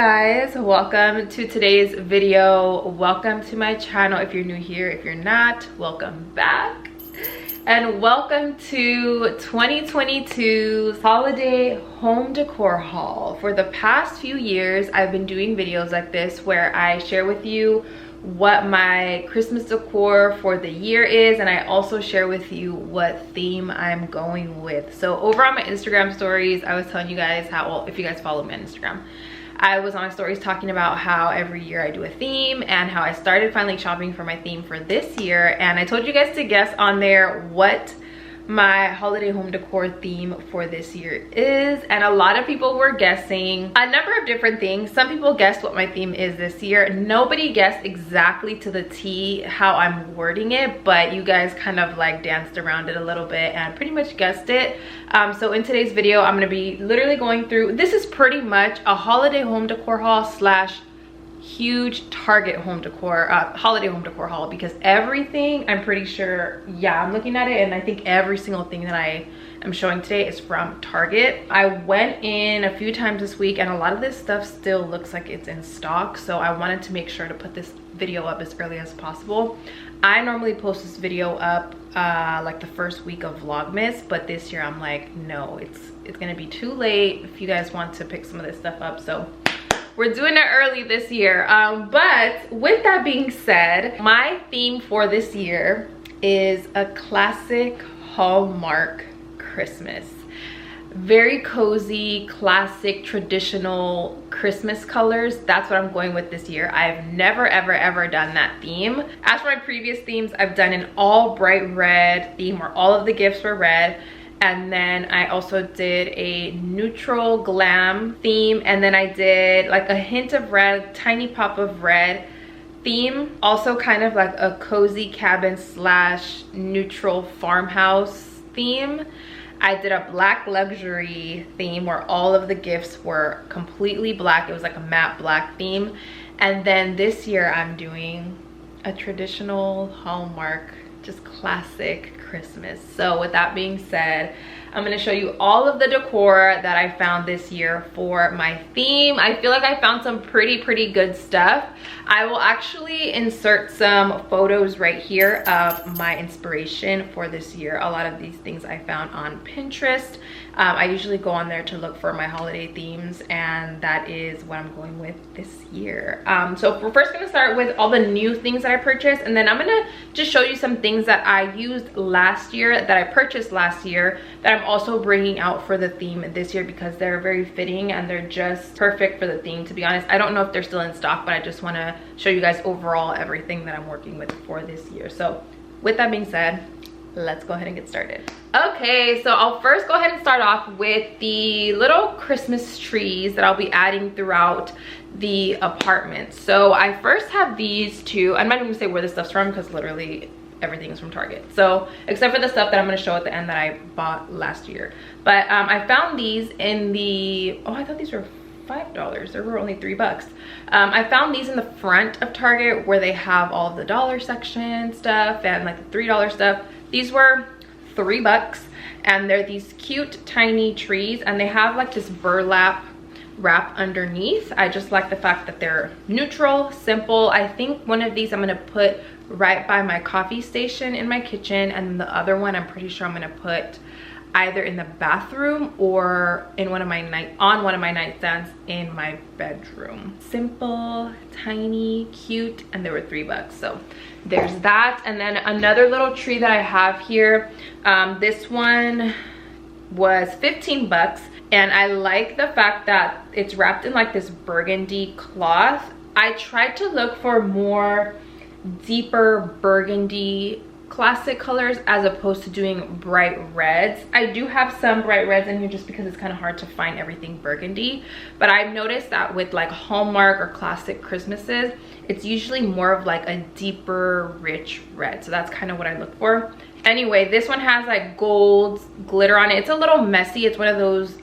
guys, welcome to today's video. Welcome to my channel if you're new here. If you're not, welcome back. And welcome to 2022's holiday home decor haul. For the past few years, I've been doing videos like this where I share with you what my Christmas decor for the year is, and I also share with you what theme I'm going with. So over on my Instagram stories, I was telling you guys how, well, if you guys follow me on Instagram, I was on my stories talking about how every year I do a theme and how I started finally shopping for my theme for this year. And I told you guys to guess on there what my holiday home decor theme for this year is, and a lot of people were guessing a number of different things. Some people guessed what my theme is this year. Nobody guessed exactly to the T how I'm wording it, but you guys kind of like danced around it a little bit and pretty much guessed it. So in today's video, I'm going to be literally going through, this is pretty much a holiday home decor haul slash huge Target home decor holiday home decor haul, because everything, I'm pretty sure, yeah, I'm looking at it and I think every single thing that I am showing today is from Target. I went in a few times this week and a lot of this stuff still looks like it's in stock, so I wanted to make sure to put this video up as early as possible. I normally post this video up like the first week of Vlogmas, but this year I'm like, no, it's gonna be too late if you guys want to pick some of this stuff up, so we're doing it early this year. But with that being said, my theme for this year is a classic Hallmark Christmas. Very cozy, classic, traditional Christmas colors. That's what I'm going with this year. I've never, ever done that theme. As for my previous themes, I've done an all bright red theme where all of the gifts were red. And then I also did a neutral glam theme, and then I did like a hint of red, tiny pop of red theme. Also kind of like a cozy cabin slash neutral farmhouse theme. I did a black luxury theme where all of the gifts were completely black. It was like a matte black theme. And then this year I'm doing a traditional Hallmark, just classic Christmas. So with that being said, I'm going to show you all of the decor that I found this year for my theme. I feel like I found some pretty good stuff. I will actually insert some photos right here of my inspiration for this year. A lot of these things I found on Pinterest. I usually go on there to look for my holiday themes, and that is what I'm going with this year. So we're first going to start with all the new things that I purchased, and then I'm going to just show you some things that I used last year, that I purchased last year, that I'm also bringing out for the theme this year because they're very fitting and they're just perfect for the theme. To be honest, I don't know if they're still in stock, but I just want to show you guys overall everything that I'm working with for this year. So with that being said, let's go ahead and get started. Okay, so I'll first go ahead and start off with the little Christmas trees that I'll be adding throughout the apartment. So I first have these two. I'm not even gonna say where this stuff's from because literally everything is from Target, so except for the stuff that I'm going to show at the end that I bought last year. But I found these in the, oh, I thought these were $5. They were only $3. I found these in the front of Target where they have all of the dollar section stuff and like the $3 stuff. These were $3, and they're these cute tiny trees, and they have like this burlap wrap underneath. I just like the fact that they're neutral, simple. I think one of these I'm going to put right by my coffee station in my kitchen, and the other one I'm pretty sure I'm going to put either in the bathroom or in one of my nightstands in my bedroom. Simple, tiny, cute, and they were $3. So there's that. And then another little tree that I have here, this one was $15, and I like the fact that it's wrapped in like this burgundy cloth. I tried to look for more deeper burgundy classic colors as opposed to doing bright reds. I do have some bright reds in here just because it's kind of hard to find everything burgundy, but I've noticed that with like Hallmark or classic Christmases, it's usually more of like a deeper rich red. So that's kind of what I look for. Anyway, this one has like gold glitter on it. It's a little messy. It's one of those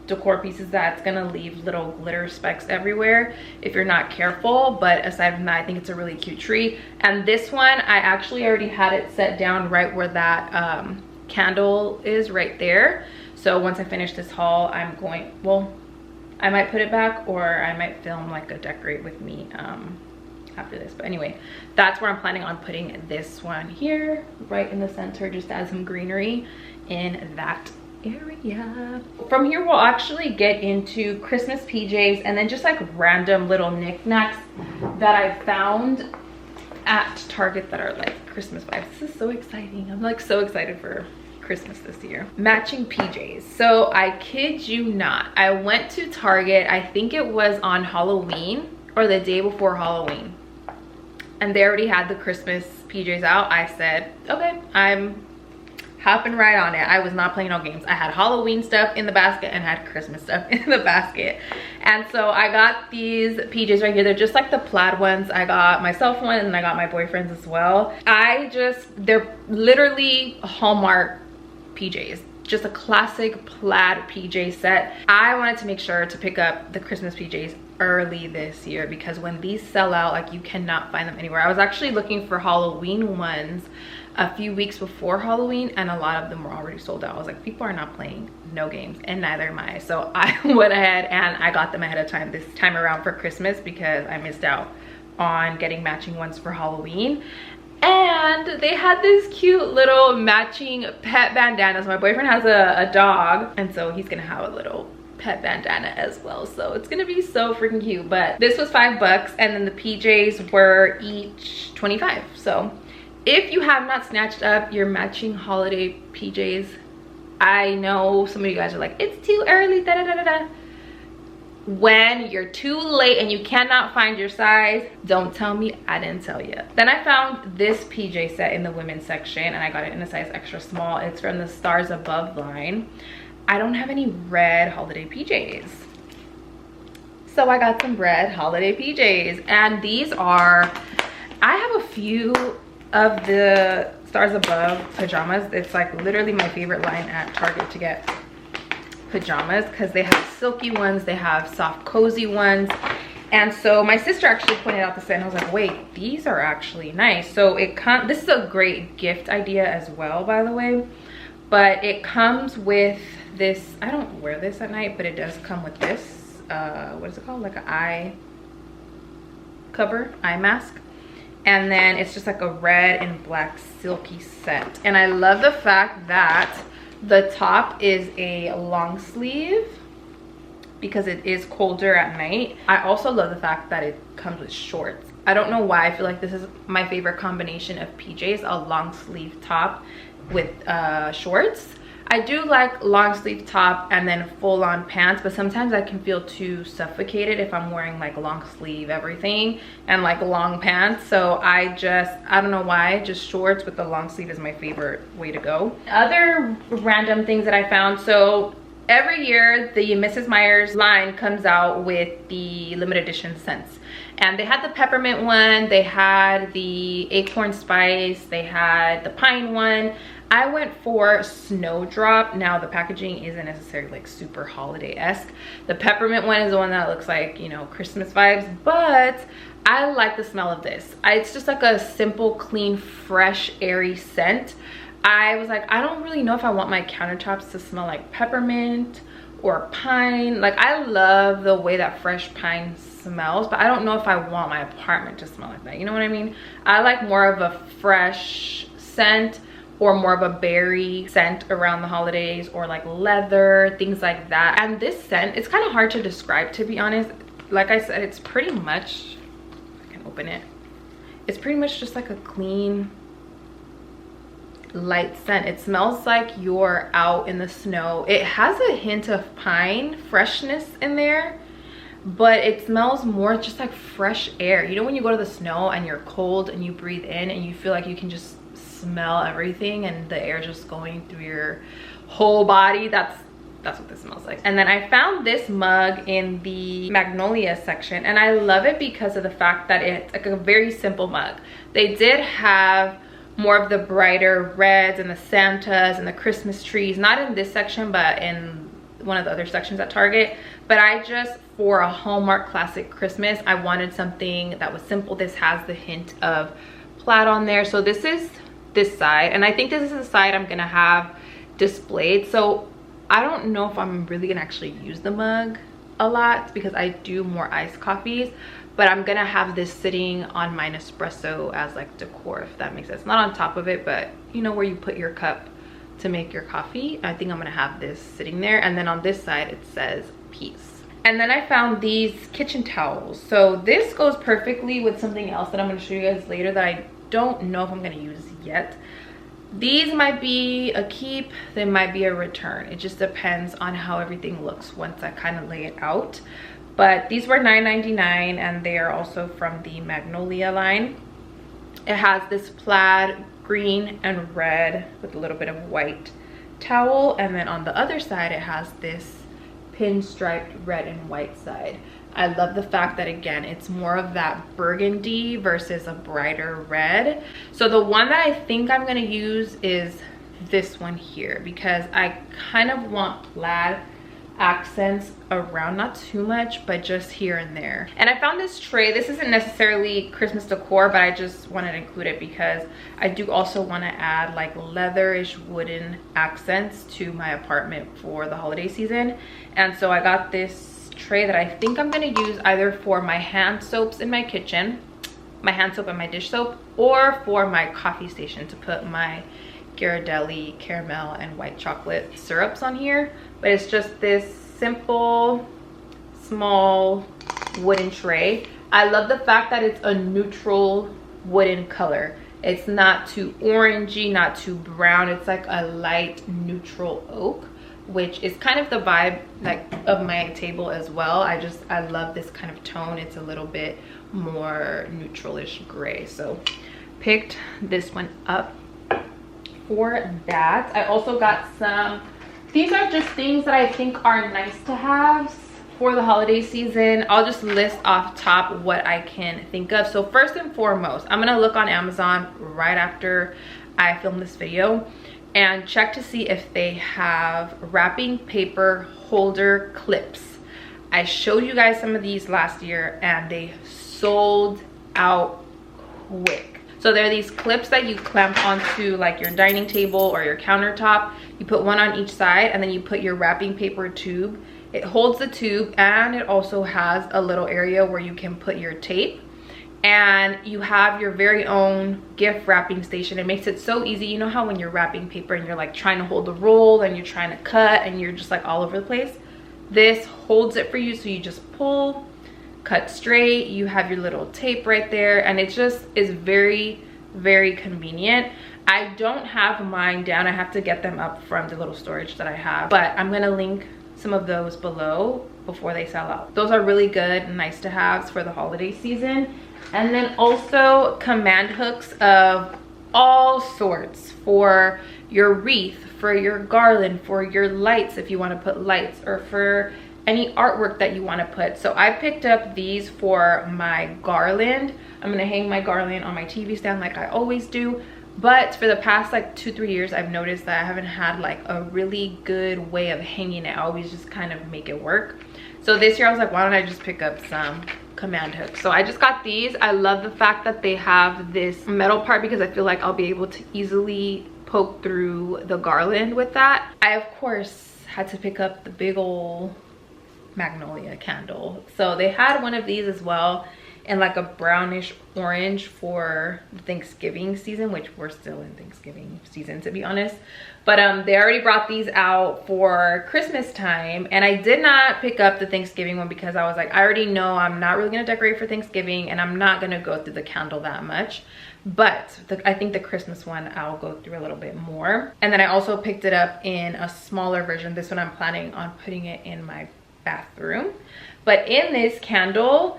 decor pieces that's gonna leave little glitter specks everywhere if you're not careful, but aside from that, I think it's a really cute tree. And this one, I actually already had it set down right where that candle is right there. So once I finish this haul, I'm going, well, I might put it back, or I might film like a decorate with me after this. But anyway, that's where I'm planning on putting this one here, right in the center, just to add some greenery in that area. From here, we'll actually get into Christmas PJs and then just like random little knickknacks that I found at Target that are like Christmas vibes. This is so exciting. I'm like so excited for Christmas this year. Matching PJs. So I kid you not, I went to Target, I think it was on Halloween or the day before Halloween, and they already had the Christmas PJs out. I said, okay, I'm hopping right on it. I was not playing no games. I had Halloween stuff in the basket and had Christmas stuff in the basket. And so I got these PJs right here. They're just like the plaid ones. I got myself one and I got my boyfriend's as well. They're literally Hallmark PJs. Just a classic plaid PJ set. I wanted to make sure to pick up the Christmas PJs early this year because when these sell out, like you cannot find them anywhere. I was actually looking for Halloween ones a few weeks before Halloween and a lot of them were already sold out. I was like, people are not playing no games, and neither am I. So I went ahead and I got them ahead of time this time around for Christmas because I missed out on getting matching ones for Halloween. And they had this cute little matching pet bandanas. My boyfriend has a dog, and so he's gonna have a little pet bandana as well, so it's gonna be so freaking cute. But this was $5 and then the PJs were each 25. So if you have not snatched up your matching holiday PJs, I know some of you guys are like, it's too early, da da da da da. When you're too late and you cannot find your size, don't tell me I didn't tell you. Then I found this PJ set in the women's section and I got it in a size extra small. It's from the Stars Above line. I don't have any red holiday PJs, so I got some red holiday PJs, and these are, I have a few of the Stars Above pajamas. It's like literally my favorite line at Target to get pajamas because they have silky ones, they have soft cozy ones. And so my sister actually pointed out this and I was like, wait, these are actually nice. So this is a great gift idea as well, by the way, but it comes with this. I don't wear this at night, but it does come with this what is it called, like an eye cover, eye mask. And then it's just like a red and black silky set. And I love the fact that the top is a long sleeve because it is colder at night. I also love the fact that it comes with shorts. I don't know why, I feel like this is my favorite combination of PJs, a long sleeve top with shorts. I do like long sleeve top and then full on pants, but sometimes I can feel too suffocated if I'm wearing like long sleeve everything and like long pants. So I don't know why, just shorts with the long sleeve is my favorite way to go. Other random things that I found. So every year the Mrs. Meyer's line comes out with the limited edition scents. And they had the peppermint one, they had the acorn spice, they had the pine one. I went for Snowdrop. Now the packaging isn't necessarily like super holiday-esque. The peppermint one is the one that looks like, you know, Christmas vibes, but I like the smell of this. It's just like a simple, clean, fresh, airy scent. I was like, I don't really know if I want my countertops to smell like peppermint or pine. Like, I love the way that fresh pine smells, but I don't know if I want my apartment to smell like that. You know what I mean? I like more of a fresh scent or more of a berry scent around the holidays, or like leather, things like that. And this scent, it's kind of hard to describe, to be honest. Like I said, it's pretty much, I can open it. It's pretty much just like a clean, light scent. It smells like you're out in the snow. It has a hint of pine freshness in there, but it smells more just like fresh air. You know when you go to the snow and you're cold and you breathe in and you feel like you can just smell everything and the air just going through your whole body? That's what this smells like. And then I found this mug in the Magnolia section, and I love it because of the fact that it's like a very simple mug. They did have more of the brighter reds and the Santas and the Christmas trees, not in this section but in one of the other sections at Target. But I just, for a Hallmark classic Christmas, I wanted something that was simple. This has the hint of plaid on there. So this is this side, and I think this is the side I'm gonna have displayed. So I don't know if I'm really gonna actually use the mug a lot because I do more iced coffees, but I'm gonna have this sitting on my Nespresso as like decor, if that makes sense. Not on top of it, but you know where you put your cup to make your coffee. I think I'm gonna have this sitting there, and then on this side it says peace. And then I found these kitchen towels. So this goes perfectly with something else that I'm gonna show you guys later that I don't know if I'm gonna use yet. These might be a keep, they might be a return. It just depends on how everything looks once I kind of lay it out. But these were $9.99, and they are also from the Magnolia line. It has this plaid green and red with a little bit of white towel, and then on the other side it has this pinstriped red and white side. I love the fact that, again, it's more of that burgundy versus a brighter red. So the one that I think I'm going to use is this one here, because I kind of want plaid accents around, not too much, but just here and there. And I found this tray. This isn't necessarily Christmas decor, but I just wanted to include it because I do also want to add like leatherish wooden accents to my apartment for the holiday season. And so I got this tray that I think I'm going to use either for my hand soaps in my kitchen, my hand soap and my dish soap, or for my coffee station to put my Ghirardelli caramel and white chocolate syrups on here. But it's just this simple small wooden tray. I love the fact that it's a neutral wooden color. It's not too orangey, not too brown. It's like a light neutral oak, which is kind of the vibe like of my table as well. I love this kind of tone. It's a little bit more neutralish gray, so picked this one up for that. I also got some, these are just things that I think are nice to have for the holiday season. I'll just list off top what I can think of. So first and foremost, I'm gonna look on Amazon right after I film this video and check to see if they have wrapping paper holder clips. I showed you guys some of these last year and they sold out quick. So there are these clips that you clamp onto like your dining table or your countertop. You put one on each side and then you put your wrapping paper tube. It holds the tube, and it also has a little area where you can put your tape. And you have your very own gift wrapping station. It makes it so easy. You know how when you're wrapping paper and you're like trying to hold the roll and you're trying to cut and you're just like all over the place? This holds it for you, so you just pull, cut straight. You have your little tape right there, and it just is very, very convenient. I don't have mine down. I have to get them up from the little storage that I have, but I'm gonna link some of those below before they sell out. Those are really good and nice to have for the holiday season. And then also command hooks of all sorts for your wreath, for your garland, for your lights if you want to put lights, or for any artwork that you want to put. So I picked up these for my garland. I'm gonna hang my garland on my TV stand like I always do. But for the past like 2-3 years, I've noticed that I haven't had like a really good way of hanging it. I always just kind of make it work. So this year I was like, why don't I just pick up some command hooks? So I just got these. I love the fact that they have this metal part because I feel like I'll be able to easily poke through the garland with that. I of course had to pick up the big old magnolia candle. So they had one of these as well, and like a brownish orange for Thanksgiving season, which we're still in Thanksgiving season to be honest. But they already brought these out for Christmas time, and I did not pick up the Thanksgiving one because I was like, I already know I'm not really gonna decorate for Thanksgiving and I'm not gonna go through the candle that much. But I think the Christmas one I'll go through a little bit more. And then I also picked it up in a smaller version. This one I'm planning on putting it in my bathroom. But in this candle,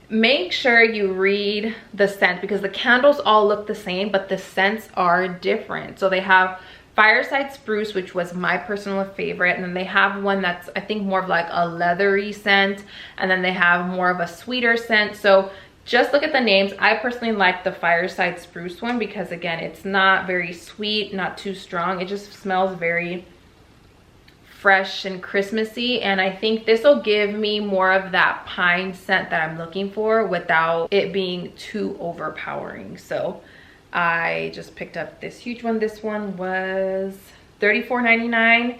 make sure you read the scent because the candles all look the same, but the scents are different. So they have fireside spruce, which was my personal favorite, and then they have one that's I think more of like a leathery scent, and then they have more of a sweeter scent. So just look at the names. I personally like the fireside spruce one because again, it's not very sweet, not too strong. It just smells very fresh and Christmassy, and I think this will give me more of that pine scent that I'm looking for without it being too overpowering. So I just picked up this huge one. This one was $34.99,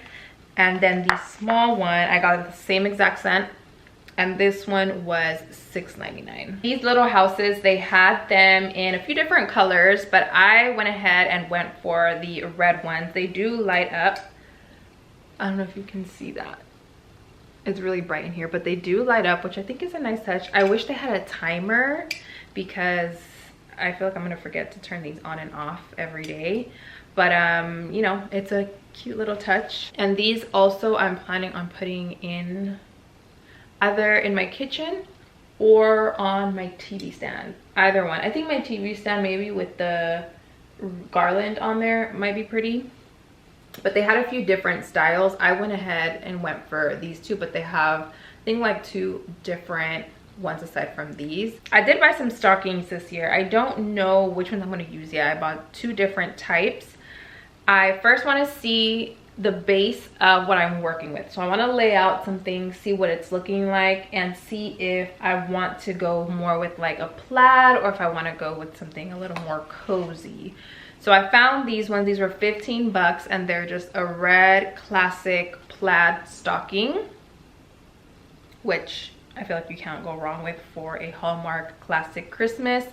and then the small one I got the same exact scent and this one was $6.99. These little houses, they had them in a few different colors, but I went ahead and went for the red ones. They do light up. I don't know if you can see that. It's really bright in here, but they do light up, which I think is a nice touch. I wish they had a timer because I feel like I'm gonna forget to turn these on and off every day. But you know, it's a cute little touch. And these also I'm planning on putting in either in my kitchen or on my TV stand. Either one. I think my TV stand maybe with the garland on there might be pretty. But they had a few different styles. I went ahead and went for these two, but they have, I think, like 2 different ones aside from these. I did buy some stockings this year. I don't know which ones I'm going to use yet. I bought 2 different types. I first want to see the base of what I'm working with. So I want to lay out some things, see what it's looking like, and see if I want to go more with like a plaid or if I want to go with something a little more cozy. So I found these ones. These were 15 bucks, and they're just a red classic plaid stocking, which I feel like you can't go wrong with for a Hallmark classic Christmas.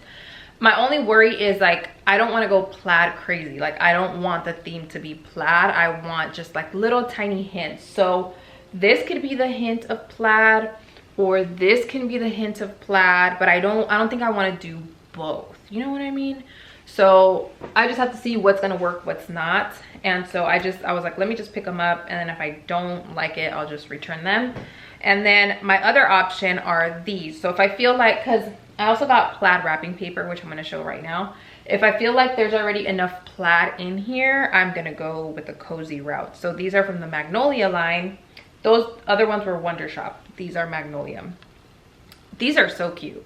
My only worry is like, I don't want to go plaid crazy. Like, I don't want the theme to be plaid. I want just like little tiny hints. So this could be the hint of plaid, or this can be the hint of plaid, but I don't think I want to do both. You know what I mean? So I just have to see what's gonna work, what's not. And so I was like, let me just pick them up, and then if I don't like it, I'll just return them. And then my other option are these. So if I feel like, because I also got plaid wrapping paper, which I'm gonna show right now. If I feel like there's already enough plaid in here, I'm gonna go with the cozy route. So these are from the Magnolia line. Those other ones were Wonder Shop. These are Magnolia. These are so cute.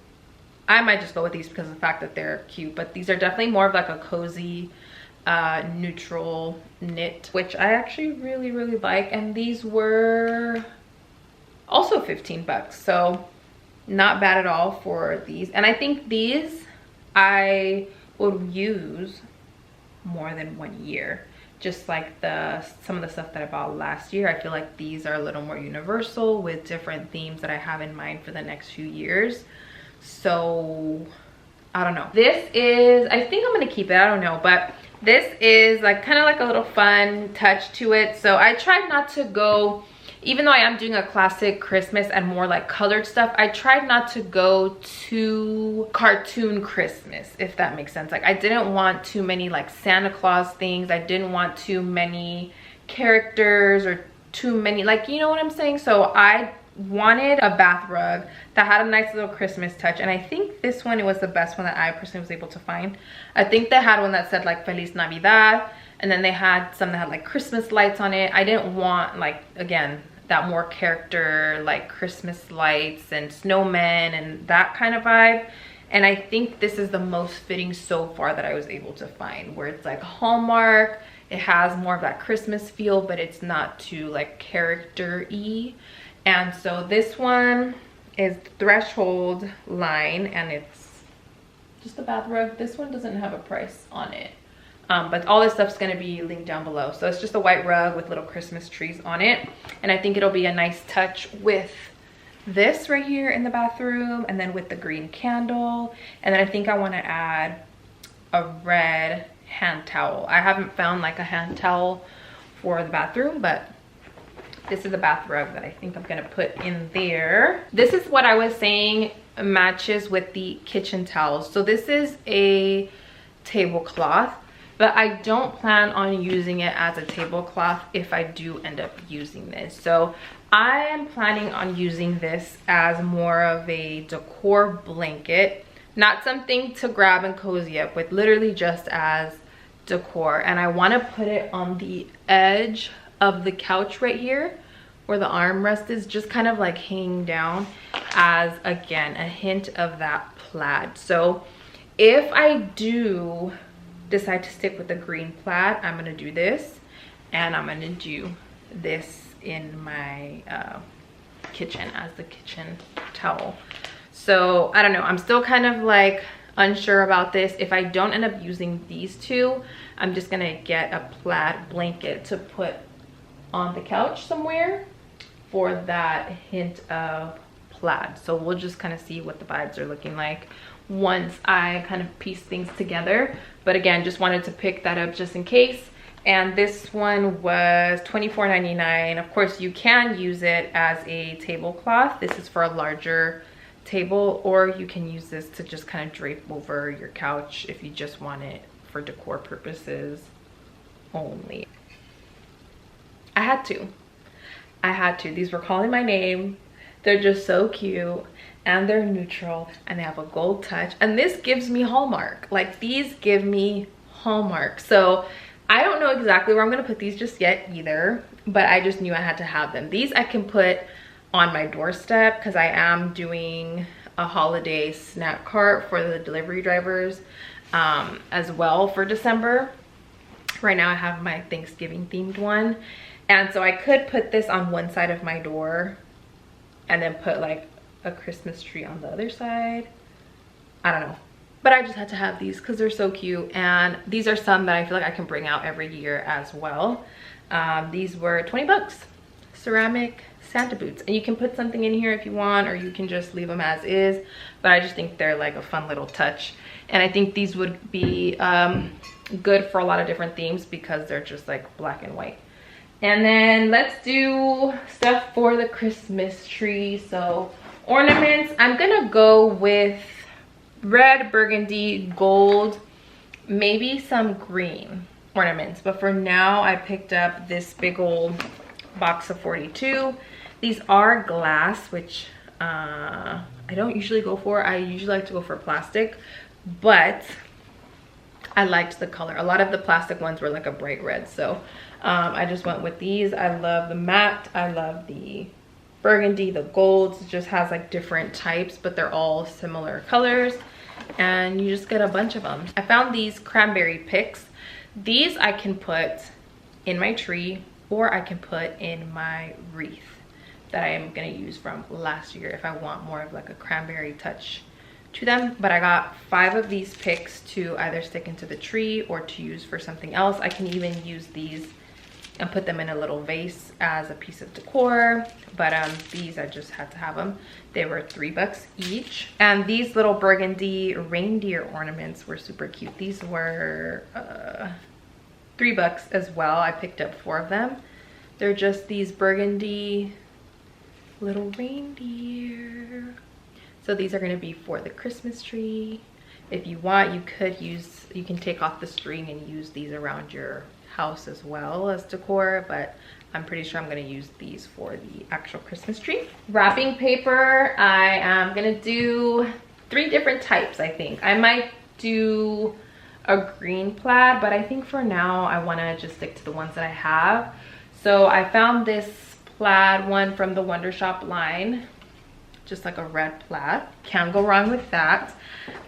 I might just go with these because of the fact that they're cute, but these are definitely more of like a cozy, neutral knit, which I actually really, really like. And these were also 15 bucks. So not bad at all for these. And I think these I would use more than 1 year. Just like some of the stuff that I bought last year. I feel like these are a little more universal with different themes that I have in mind for the next few years. So I don't know. This is, I think I'm gonna keep it, I don't know, but this is like kind of like a little fun touch to it. So I tried not to go, even though I am doing a classic Christmas and more like colored stuff, I tried not to go to cartoon Christmas, if that makes sense. Like, I didn't want too many like Santa Claus things. I didn't want too many characters or too many, like, you know what I'm saying? So I wanted a bath rug that had a nice little Christmas touch, and I think this one, it was the best one that I personally was able to find. I think they had one that said like Feliz Navidad, and then they had some that had like Christmas lights on it. I didn't want, like, again, that more character like Christmas lights and snowmen and that kind of vibe. And I think this is the most fitting so far that I was able to find, where it's like Hallmark, it has more of that Christmas feel, but it's not too like character-y. And so this one is Threshold line, and it's just a bath rug. This one doesn't have a price on it, but all this stuff's gonna be linked down below. So it's just a white rug with little Christmas trees on it, and I think it'll be a nice touch with this right here in the bathroom, and then with the green candle. And then I think I want to add a red hand towel. I haven't found like a hand towel for the bathroom, but this is a bath rug that I think I'm gonna put in there. This is what I was saying matches with the kitchen towels. So this is a tablecloth, but I don't plan on using it as a tablecloth if I do end up using this. So I am planning on using this as more of a decor blanket, not something to grab and cozy up with, literally just as decor. And I want to put it on the edge of the couch right here where the armrest is, just kind of like hanging down as, again, a hint of that plaid. So if I do decide to stick with the green plaid, I'm gonna do this, and I'm gonna do this in my kitchen as the kitchen towel. So I don't know, I'm still kind of like unsure about this. If I don't end up using these two, I'm just gonna get a plaid blanket to put on the couch somewhere for that hint of plaid. So we'll just kind of see what the vibes are looking like once I kind of piece things together. But again, just wanted to pick that up just in case. And this one was $24.99. Of course, you can use it as a tablecloth. This is for a larger table, or you can use this to just kind of drape over your couch if you just want it for decor purposes only. I had to. These were calling my name. They're just so cute, and they're neutral, and they have a gold touch, and this gives me Hallmark. Like, these give me Hallmark. So I don't know exactly where I'm gonna put these just yet either, but I just knew I had to have them. These I can put on my doorstep because I am doing a holiday snack cart for the delivery drivers as well for December. Right now I have my Thanksgiving themed one, and so I could put this on one side of my door and then put like a Christmas tree on the other side. I don't know, but I just had to have these because they're so cute, and these are some that I feel like I can bring out every year as well. These were 20 bucks, ceramic Santa boots, and you can put something in here if you want, or you can just leave them as is, but I just think they're like a fun little touch, and I think these would be good for a lot of different themes because they're just like black and white. And then let's do stuff for the Christmas tree. So ornaments, I'm gonna go with red, burgundy, gold, maybe some green ornaments, but for now I picked up this big old box of 42. These are glass, which I don't usually go for. I usually like to go for plastic, but I liked the color. A lot of the plastic ones were like a bright red, so I just went with these. I love the matte, I love the burgundy, the golds. It just has like different types, but they're all similar colors, and you just get a bunch of them. I found these cranberry picks. These I can put in my tree, or I can put in my wreath that I am gonna use from last year if I want more of like a cranberry touch to them. But I got 5 of these picks to either stick into the tree or to use for something else. I can even use these and put them in a little vase as a piece of decor, but these I just had to have them. They were 3 bucks each, and these little burgundy reindeer ornaments were super cute. These were 3 bucks as well. I picked up 4 of them. They're just these burgundy little reindeer. So these are going to be for the Christmas tree. If you want, you can take off the string and use these around your house as well as decor, but I'm pretty sure I'm going to use these for the actual Christmas tree. Wrapping paper, I am going to do 3 different types. I think I might do a green plaid, but I think for now I want to just stick to the ones that I have. So I found this plaid one from the Wonder Shop line, just like a red plaid. Can't go wrong with that.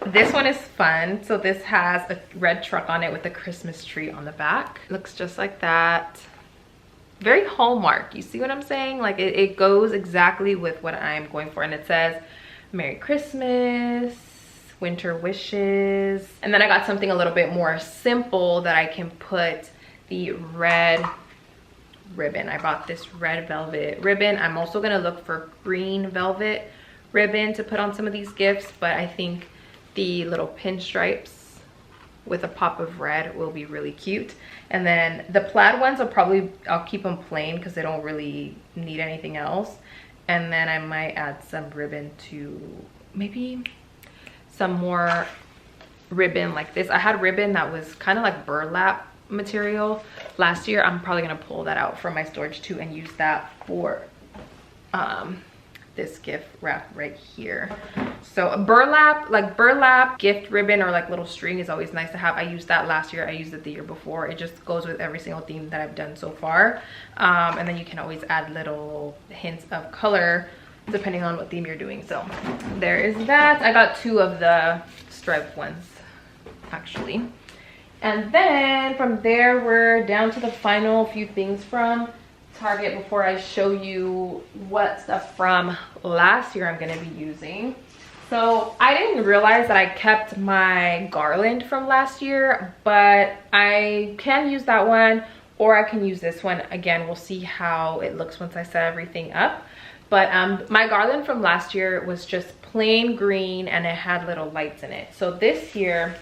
This one is fun. So this has a red truck on it with a Christmas tree on the back. Looks just like that. Very Hallmark, you see what I'm saying? Like it goes exactly with what I'm going for, and it says Merry Christmas, winter wishes. And then I got something a little bit more simple that I can put the red ribbon. I bought this red velvet ribbon. I'm also gonna look for green velvet ribbon to put on some of these gifts, but I think the little pinstripes with a pop of red will be really cute. And then the plaid ones I'll keep them plain because they don't really need anything else. And then I might add some ribbon to maybe some more ribbon like this. I had ribbon that was kind of like burlap material last year. I'm probably gonna pull that out from my storage too and use that for this gift wrap right here. So a burlap gift ribbon or like little string is always nice to have. I used that last year. I used it the year before. It just goes with every single theme that I've done so far. And then you can always add little hints of color depending on what theme you're doing. So there is that. I got 2 of the striped ones actually. And then from there, we're down to the final few things from Target before I show you what stuff from last year I'm gonna be using. So I didn't realize that I kept my garland from last year, but I can use that one or I can use this one. Again, we'll see how it looks once I set everything up. But my garland from last year was just plain green and it had little lights in it. So this year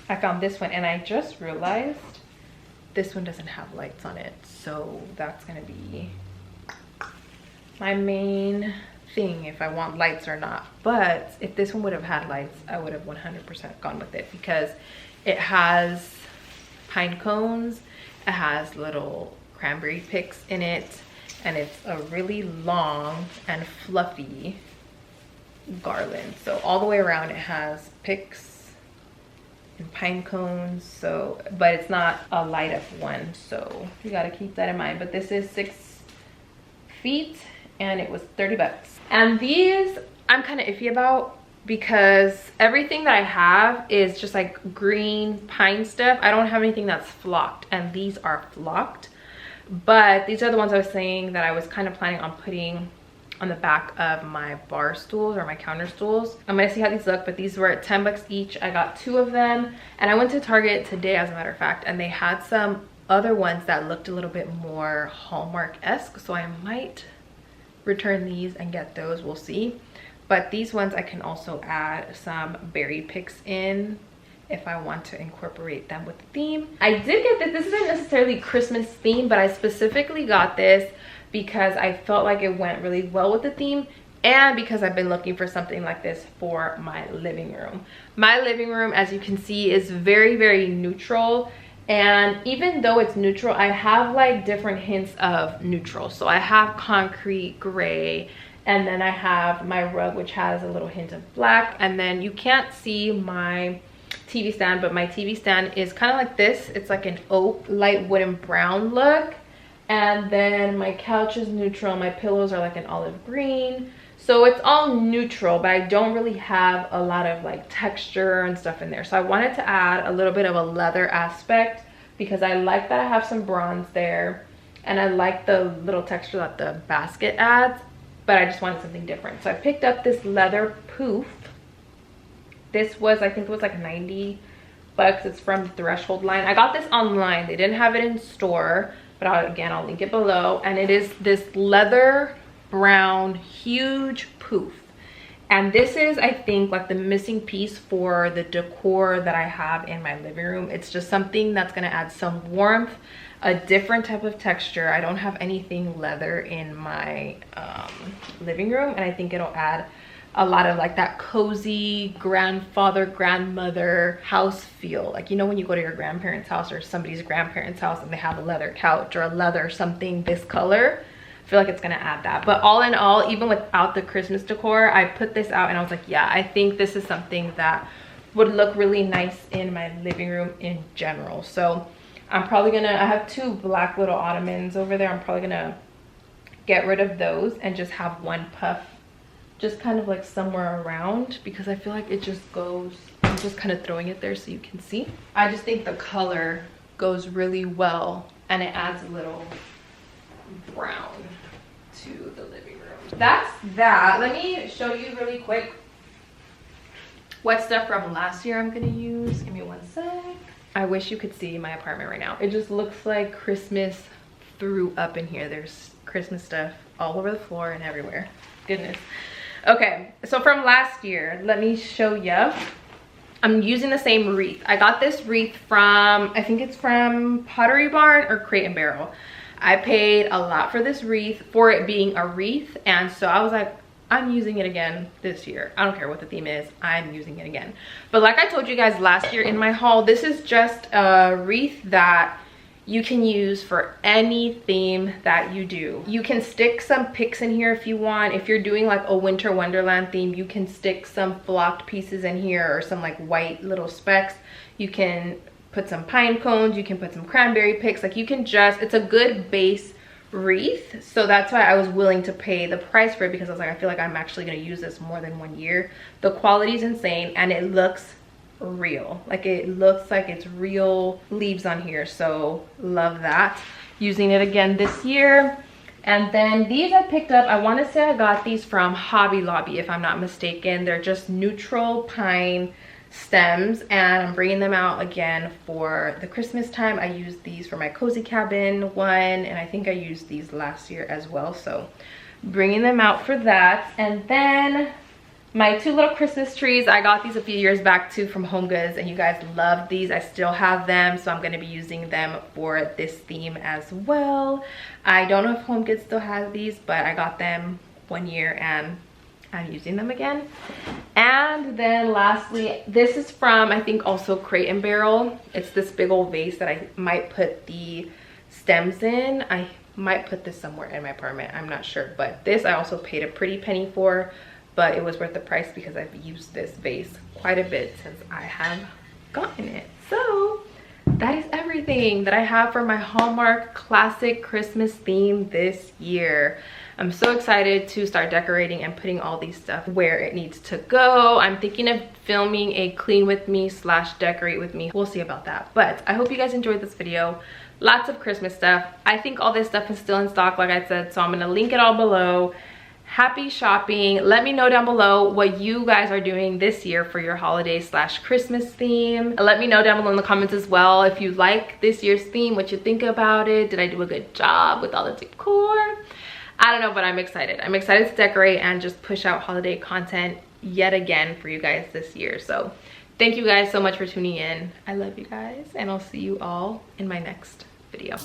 I found this one and I just realized this one doesn't have lights on it. So that's gonna be my main thing if I want lights or not. But if this one would have had lights, I would have 100% gone with it because it has pine cones, it has little cranberry picks in it, and it's a really long and fluffy garland. So all the way around it has picks and pine cones, so but it's not a light up one, so you got to keep that in mind. But this is 6 feet and it was 30 bucks. And these I'm kind of iffy about because everything that I have is just like green pine stuff. I don't have anything that's flocked, and these are flocked. But these are the ones I was saying that I was kind of planning on putting on the back of my bar stools or my counter stools. I'm gonna see how these look, but these were at 10 bucks each. I got 2 of them, and I went to Target today as a matter of fact, and they had some other ones that looked a little bit more Hallmark-esque, so I might return these and get those, we'll see. But these ones I can also add some berry picks in if I want to incorporate them with the theme. I did get this. This isn't necessarily Christmas theme, but I specifically got this because I felt like it went really well with the theme, and because I've been looking for something like this for my living room. My living room, as you can see, is very, very neutral. And even though it's neutral, I have like different hints of neutral. So I have concrete gray, and then I have my rug, which has a little hint of black. And then you can't see my TV stand, but my TV stand is kind of like this. It's like an oak light wooden brown look, and then my couch is neutral. My pillows are like an olive green, so it's all neutral, but I don't really have a lot of like texture and stuff in there. So I wanted to add a little bit of a leather aspect because I like that I have some bronze there, and I like the little texture that the basket adds, but I just wanted something different. So I picked up this leather poof. This was, I think it was like 90 bucks. It's from Threshold line. I got this online. They didn't have it in store, but I'll link it below. And it is this leather brown huge poof. And this is, I think, like the missing piece for the decor that I have in my living room. It's just something that's gonna add some warmth, a different type of texture. I don't have anything leather in my living room, and I think it'll add a lot of like that cozy grandfather, grandmother house feel. Like, you know, when you go to your grandparents' house or somebody's grandparents' house and they have a leather couch or a leather something this color, I feel like it's gonna add that. But all in all, even without the Christmas decor, I put this out and I was like, yeah, I think this is something that would look really nice in my living room in general. So I'm probably gonna, I have 2 black little ottomans over there. I'm probably gonna get rid of those and just have one puff just kind of like somewhere around, because I feel like it just goes, I'm just kind of throwing it there so you can see. I just think the color goes really well and it adds a little brown to the living room. That's that. Let me show you really quick what stuff from last year I'm gonna use. Give me one sec. I wish you could see my apartment right now. It just looks like Christmas threw up in here. There's Christmas stuff all over the floor and everywhere. Goodness. Okay, so from last year, let me show you. I'm using the same wreath. I got this wreath from, I think it's from Pottery Barn or Crate and Barrel. I paid a lot for this wreath, for it being a wreath, and so I was like, I'm using it again this year. I don't care what the theme is, I'm using it again. But like I told you guys last year in my haul, this is just a wreath that you can use for any theme that you do. You can stick some picks in here if you want. If you're doing like a winter wonderland theme, you can stick some flocked pieces in here or some like white little specks. You can put some pine cones, you can put some cranberry picks. Like, you can just, it's a good base wreath. So that's why I was willing to pay the price for it, because I was like, I feel like I'm actually gonna use this more than 1 year. The quality is insane and it looks real. Like, it looks like it's real leaves on here, so love that. Using it again this year. And then these I picked up, I want to say I got these from Hobby Lobby if I'm not mistaken. They're just neutral pine stems, and I'm bringing them out again for the Christmas time. I used these for my cozy cabin one, and I think I used these last year as well, so bringing them out for that. And then my 2 little Christmas trees, I got these a few years back too from Homegoods, and you guys love these. I still have them, so I'm going to be using them for this theme as well. I don't know if Homegoods still has these, but I got them 1 year and I'm using them again. And then lastly, this is from, I think, also Crate and Barrel. It's this big old vase that I might put the stems in. I might put this somewhere in my apartment, I'm not sure. But this I also paid a pretty penny for, but it was worth the price because I've used this vase quite a bit since I have gotten it. So that is everything that I have for my Hallmark classic Christmas theme this year. I'm so excited to start decorating and putting all these stuff where it needs to go. I'm thinking of filming a clean with me / decorate with me. We'll see about that. But I hope you guys enjoyed this video. Lots of Christmas stuff. I think all this stuff is still in stock, like I said, so I'm gonna link it all below. Happy shopping. Let me know down below what you guys are doing this year for your holiday / Christmas theme. Let me know down below in the comments as well if you like this year's theme, what you think about it. Did I do a good job with all the decor? I don't know, but I'm excited. I'm excited to decorate and just push out holiday content yet again for you guys this year. So thank you guys so much for tuning in. I love you guys, and I'll see you all in my next video.